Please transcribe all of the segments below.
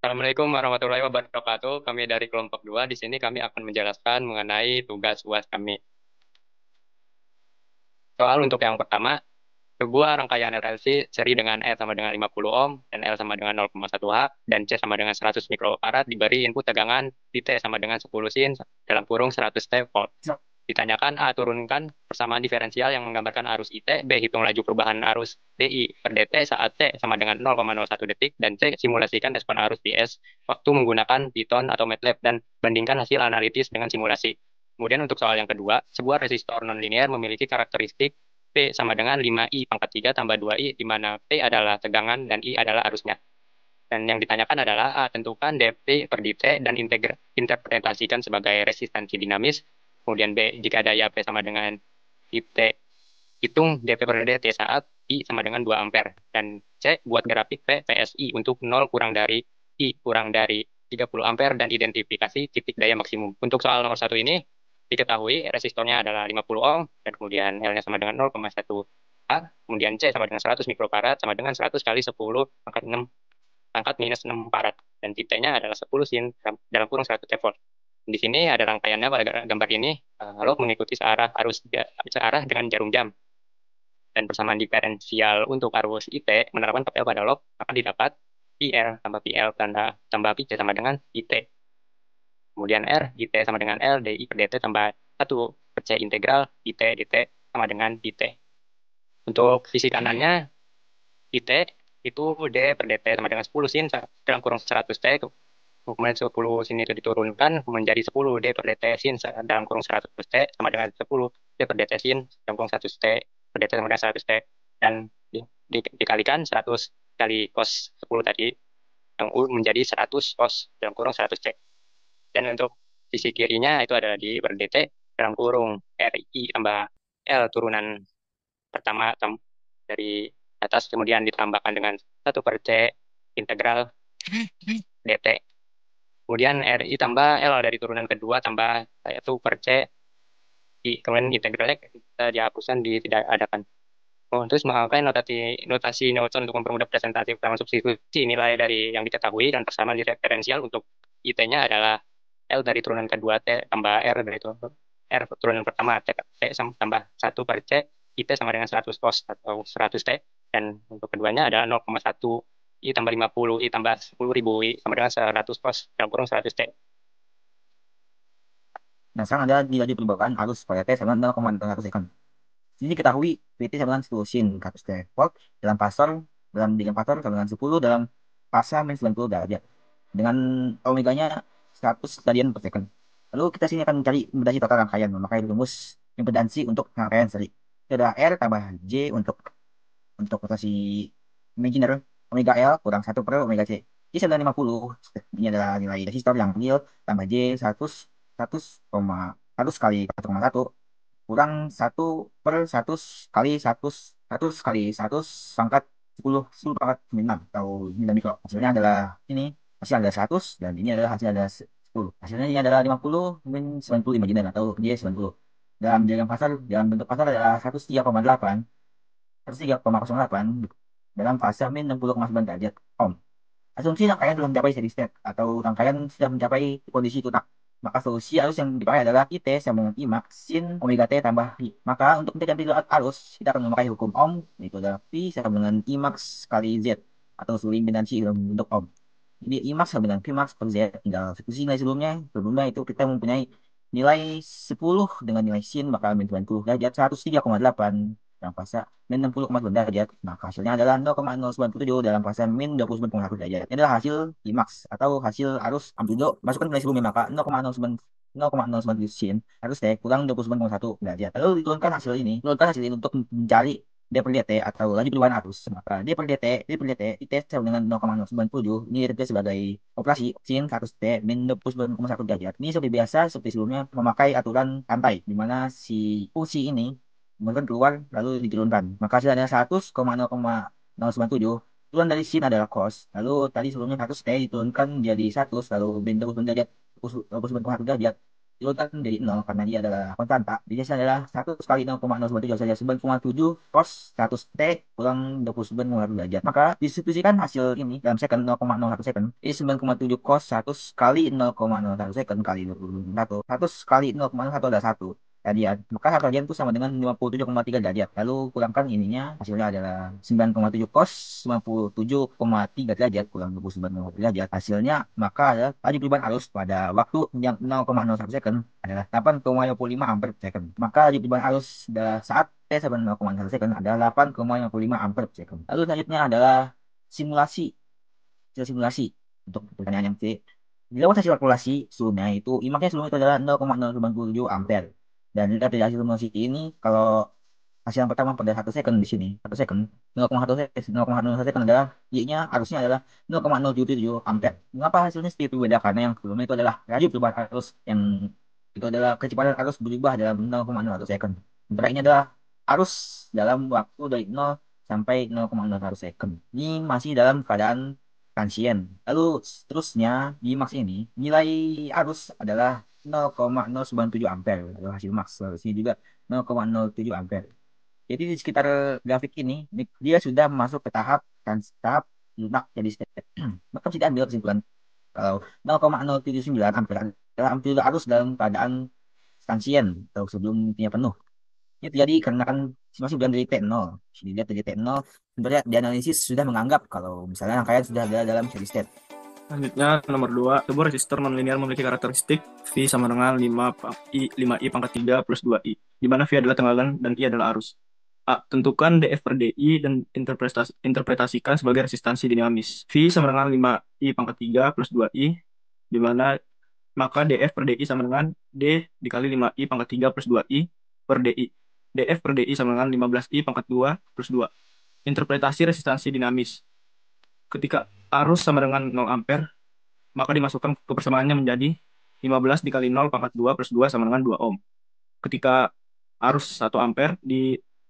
Assalamualaikum warahmatullahi wabarakatuh. Kami dari kelompok 2. Di sini kami akan menjelaskan mengenai tugas UAS kami. Soal untuk yang pertama, sebuah rangkaian RLC seri dengan E sama dengan 50 ohm dan L sama dengan 0,1 H dan C sama dengan 100 mikrofarad diberi input tegangan di T sama dengan 10 sin dalam kurung 100 T volt. Ditanyakan A, turunkan persamaan diferensial yang menggambarkan arus IT, B, hitung laju perubahan arus DI per DT saat T sama dengan 0,01 detik, dan C, simulasikan respon arus DS waktu menggunakan Python atau MATLAB dan bandingkan hasil analitis dengan simulasi. Kemudian untuk soal yang kedua, sebuah resistor nonlinear memiliki karakteristik P sama dengan 5I pangkat 3 tambah 2I, di mana P adalah tegangan dan I adalah arusnya. Dan yang ditanyakan adalah A, tentukan dP per dt dan interpretasikan sebagai resistansi dinamis. Kemudian B, jika daya P sama dengan dt, hitung dP per dt saat I sama dengan 2 ampere. Dan C, buat grafik P PSI untuk 0 kurang dari I kurang dari 30 ampere dan identifikasi titik daya maksimum. Untuk soal nomor 1 ini, diketahui resistornya adalah 50 ohm, dan kemudian L-nya sama dengan 0,1 A, kemudian C sama dengan 100 mikrofarad, sama dengan 100 kali 10 pangkat 6 pangkat minus 6 farad, dan titiknya adalah 10 sin dalam kurung 100 volt. Di sini ada rangkaiannya pada gambar ini, log mengikuti searah dengan jarum jam. Dan persamaan diferensial untuk arus IT menerapkan KPL pada log, maka didapat PL tambah PL tambah PC sama dengan IT. Kemudian R, IT sama dengan L, DI per DT tambah 1 per C integral IT DT sama dengan DT. Untuk sisi kanannya, IT itu D per DT sama dengan 10 sin dalam kurung 100 T. Kemudian 10 sin itu diturunkan menjadi 10 D per DT sin dalam kurung 100 T sama dengan 10 D per DT sin dalam kurung 100 T per DT sama dengan 100 T. Dan dikalikan 100 kali cos 10 tadi, yang U menjadi 100 cos dalam kurung 100 C. Dan untuk sisi kirinya itu adalah di per DT dalam kurung RI tambah L turunan pertama dari atas, kemudian ditambahkan dengan 1 per C integral dt. Kemudian RI tambah L dari turunan kedua tambah 1 per C I. Kemudian integralnya kita dihapuskan, tidak adakan. Oh, terus memakai notasi Newton untuk mempermudah presentasi pertama substitusi nilai dari yang diketahui dan persamaan diferensial untuk IT-nya adalah L dari turunan kedua T tambah R dari itu R turunan pertama T tambah 1 per C IT sama dengan 100 cos atau 100 T, dan untuk keduanya adalah 0,1 I tambah 50 I tambah 10.000 I sama dengan 100 cos dalam kurung 100 T. Nah, sekarang ada nilai perubahan arus pada T sama 0,1 second. Jadi diketahui PT sama dengan 10 sin 100 T volt dalam pasar dengan pasar sama dengan 10 dalam fasa min 90 derajat. Dengan omeganya 100 radian per second. Lalu kita sini akan mencari impedasi total rangkaian memakai rumus impedansi untuk rangkaian seri. Itu ada R tambah J untuk rotasi imaginer, omega L kurang 1 per omega C. Jadi 950 ini adalah nilai resistor yang real tambah J 100 100, 100 kali 1,1 kurang 1 per 100 kali 100 100 kali 100 pangkat 10 pangkat 9 atau 9 mikro. Hasilnya adalah ini, hasil adalah 100 dan ini adalah hasil adalah 10. Hasilnya ini adalah 50 min 90 imajiner atau J 90. Dalam bentuk pasar adalah 103,8 103,08 dalam fase min 60,9 derajat ohm. Asumsi rangkaian belum mencapai steady state atau rangkaian sudah mencapai kondisi tutak. Maka solusi arus yang dipakai adalah IT sama dengan I max sin omega T tambah I. Maka untuk mencari arus, kita akan memakai hukum Ohm, yaitu adalah P sama dengan I max kali Z atau seluruh impedansi dalam bentuk Ohm. Jadi I max sama dengan P max per Z. Tinggal substitusi nilai sebelumnya. Sebelumnya itu kita mempunyai nilai 10 dengan nilai sin maka min 90 derajat 103,8 dalam fase min 60,9 derajat. Maka hasilnya adalah 0,097 dalam fase min 29,1 derajat. Ini adalah hasil IMAX atau hasil arus amplitudo. Masukkan nilai sebelumnya maka 0,097 sin harus T kurang 29,1 derajat. Lalu diturunkan hasil ini. Turunkan hasil ini untuk mencari D per dt atau laju perubahan arus. Maka D per dt IT sama dengan 0,097. Ini kita sebagai operasi sin 100 T min 29,1 derajat. Ini seperti biasa, seperti sebelumnya memakai aturan rantai, di mana si fungsi ini kemudian keluar lalu diturunkan. Maka hasilnya 100,097. Turunan dari sin adalah cos. Lalu tadi sebelumnya 100 T diturunkan jadi 100, lalu min 29 derajat, 29,1 derajat. diletakkan dari nol karena dia adalah konstanta. Jadi hasilnya adalah 100 kali 0,097 saja 9,7 cos 100 T kurang 29,1 derajat. Maka distribusikan hasil ini dalam second 0,01 second. Ini 9,7 cos 100 kali 0,01 second kali 21. 100 kali 0,01 adalah 1 radian. Maka 1 radian itu sama dengan 57,3 derajat. Lalu kurangkan ininya, hasilnya adalah 9,7 cos 97,3 derajat kurang 29,3 derajat. Hasilnya maka adalah laju perubahan arus pada waktu yang 0,01 second adalah 8,55 ampere per second. Maka laju perubahan arus adalah saat T sama 0,01 second adalah 8,55 ampere per second. Lalu selanjutnya adalah simulasi. Simulasi untuk pertanyaan yang C. Dilakukan hasil kalkulasi suhunya itu imaknya suhu itu adalah 0,097 ampere. Dan dari hasil simulasi ini kalau hasil yang pertama pada 1 second di sini 1 second 0,1 second 0,01 second adalah Y-nya arusnya adalah 0,077 ampere. Mengapa hasilnya seperti itu beda? Karena yang sebelumnya itu adalah laju perubahan arus yang itu adalah kecepatan arus berubah dalam 0,01 second. Sementara ini adalah arus dalam waktu dari 0 sampai 0,01 second. Ini masih dalam keadaan transient. Lalu seterusnya di max ini nilai arus adalah 0,097 ampere. Lalu hasil max. Lalu sini juga 0,07 ampere. Jadi di sekitar grafik ini dia sudah masuk ke tahap lunak jadi state. Maka bisa diambil kesimpulan kalau 0,079 ampere adalah amplitude arus dalam keadaan transient atau sebelum intinya penuh. Ini terjadi karena kan masih bukan dari T0. Jadi dilihat dari T0 sebenarnya dianalisis sudah menganggap kalau misalnya rangkaian sudah ada dalam steady state. Selanjutnya nomor 2, sebuah resistor nonlinear memiliki karakteristik V sama dengan 5I pangkat 3 plus 2I, di mana V adalah tegangan dan I adalah arus. A. Tentukan dF per DI dan interpretasikan sebagai resistansi dinamis. V sama dengan 5I pangkat 3 plus 2I, di mana maka dF per DI sama dengan D dikali 5I pangkat 3 plus 2I per DI. dF per DI sama dengan 15I pangkat 2 plus 2. Interpretasi resistansi dinamis. Ketika arus sama dengan 0 ampere, maka dimasukkan ke persamaannya menjadi 15 dikali 0 pangkat 2 plus 2 sama dengan 2 ohm. Ketika arus 1 ampere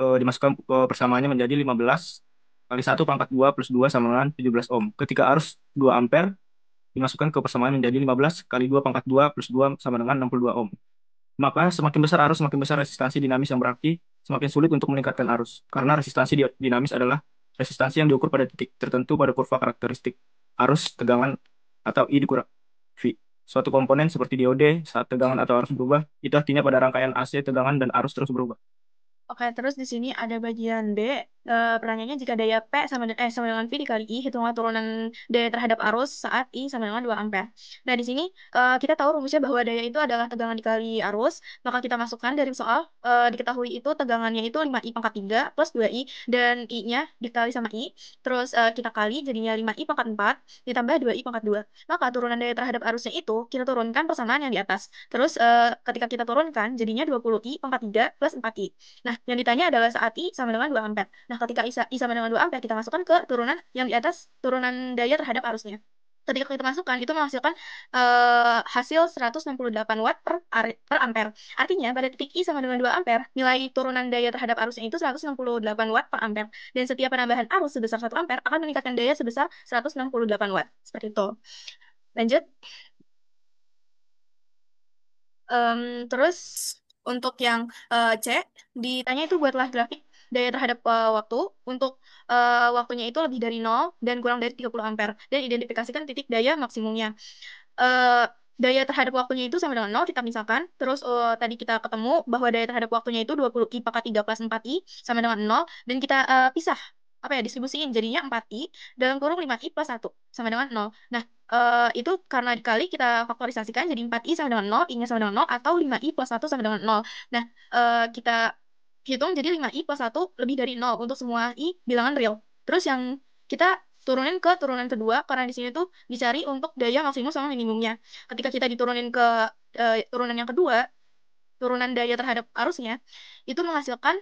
dimasukkan ke persamaannya menjadi 15 kali 1 pangkat 2 plus 2 sama dengan 17 ohm. Ketika arus 2 ampere dimasukkan ke persamaan menjadi 15 kali 2 pangkat 2 plus 2 sama dengan 62 ohm. Maka semakin besar arus, semakin besar resistansi dinamis yang berarti semakin sulit untuk meningkatkan arus. Karena resistansi dinamis adalah resistansi yang diukur pada titik tertentu pada kurva karakteristik arus, tegangan, atau I dikurang V. Suatu komponen seperti diode saat tegangan atau arus berubah, itu artinya pada rangkaian AC tegangan dan arus terus berubah. Oke, terus di sini ada bagian B. Pertanyaannya jika daya P sama dengan V dikali I, hitunglah turunan daya terhadap arus saat I sama dengan 2 ampere. Nah, di sini kita tahu rumusnya bahwa daya itu adalah tegangan dikali arus, maka kita masukkan dari soal diketahui itu tegangannya itu 5I pangkat 3 plus 2I dan I-nya dikali sama I. Terus kita kali jadinya 5I pangkat 4 ditambah 2I pangkat 2. Maka turunan daya terhadap arusnya itu kita turunkan persamaan yang di atas. Terus ketika kita turunkan jadinya 20I pangkat 3 plus 4I. Nah, yang ditanya adalah saat I sama dengan 2 ampere. Nah, ketika I sama dengan 2 ampere, kita masukkan ke turunan yang di atas, turunan daya terhadap arusnya. Ketika kita masukkan, itu menghasilkan hasil 168 watt per ampere. Artinya, pada titik I sama dengan 2 ampere, nilai turunan daya terhadap arusnya itu 168 watt per ampere. Dan setiap penambahan arus sebesar 1 ampere akan meningkatkan daya sebesar 168 watt. Seperti itu. Lanjut. Terus untuk yang C, ditanya itu buatlah grafik daya terhadap waktu untuk waktunya itu lebih dari 0 dan kurang dari 30 ampere dan identifikasikan titik daya maksimumnya. Eh, Daya terhadap waktunya itu sama dengan 0, kita misalkan. Terus tadi kita ketemu bahwa daya terhadap waktunya itu 20I pangkat 3 plus 4I sama dengan 0 dan kita pisah apa ya distribusiin jadinya 4I dalam kurung 5I plus 1 sama dengan 0. Nah, itu karena dikali kita faktorisasikan jadi 4I sama dengan 0, I-nya sama dengan 0 atau 5I plus 1 sama dengan 0. Nah, kita hitung jadi 5I plus 1 lebih dari 0 untuk semua I bilangan real. Terus yang kita turunin ke turunan kedua karena di sini tuh dicari untuk daya maksimum sama minimumnya. Ketika kita diturunin ke turunan yang kedua, turunan daya terhadap arusnya itu menghasilkan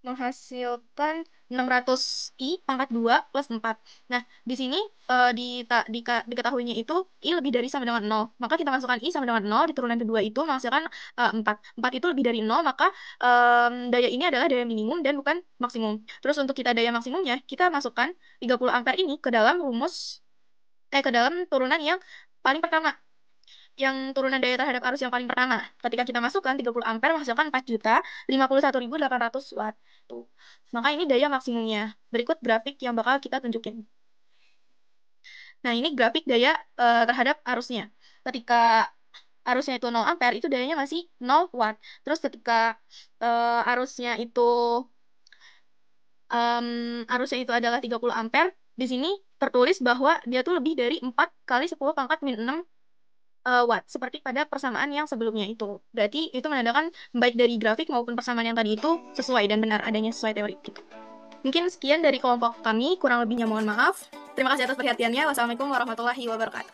600I pangkat 2 plus 4. Nah, di sini diketahuinya itu I lebih dari sama dengan 0. Maka kita masukkan I sama dengan 0 di turunan kedua itu menghasilkan 4. 4 itu lebih dari 0, maka daya ini adalah daya minimum dan bukan maksimum. Terus untuk kita daya maksimumnya, kita masukkan 30 ampere ini ke dalam ke dalam turunan yang paling pertama. yang turunan daya terhadap arus yang paling pertama. Ketika kita masukkan 30 ampere menghasilkan 4.051.800 watt. Tuh. Maka ini daya maksimumnya. Berikut grafik yang bakal kita tunjukin. Nah, ini grafik daya terhadap arusnya. Ketika arusnya itu 0 ampere, itu dayanya masih 0 watt. Terus ketika arusnya itu adalah 30 ampere, di sini tertulis bahwa dia tuh lebih dari 4 kali 10 pangkat min 6 watt, seperti pada persamaan yang sebelumnya itu. Berarti itu menandakan baik dari grafik maupun persamaan yang tadi itu sesuai dan benar adanya sesuai teori gitu. Mungkin sekian dari kelompok kami, kurang lebihnya mohon maaf. Terima kasih atas perhatiannya. Wassalamualaikum warahmatullahi wabarakatuh.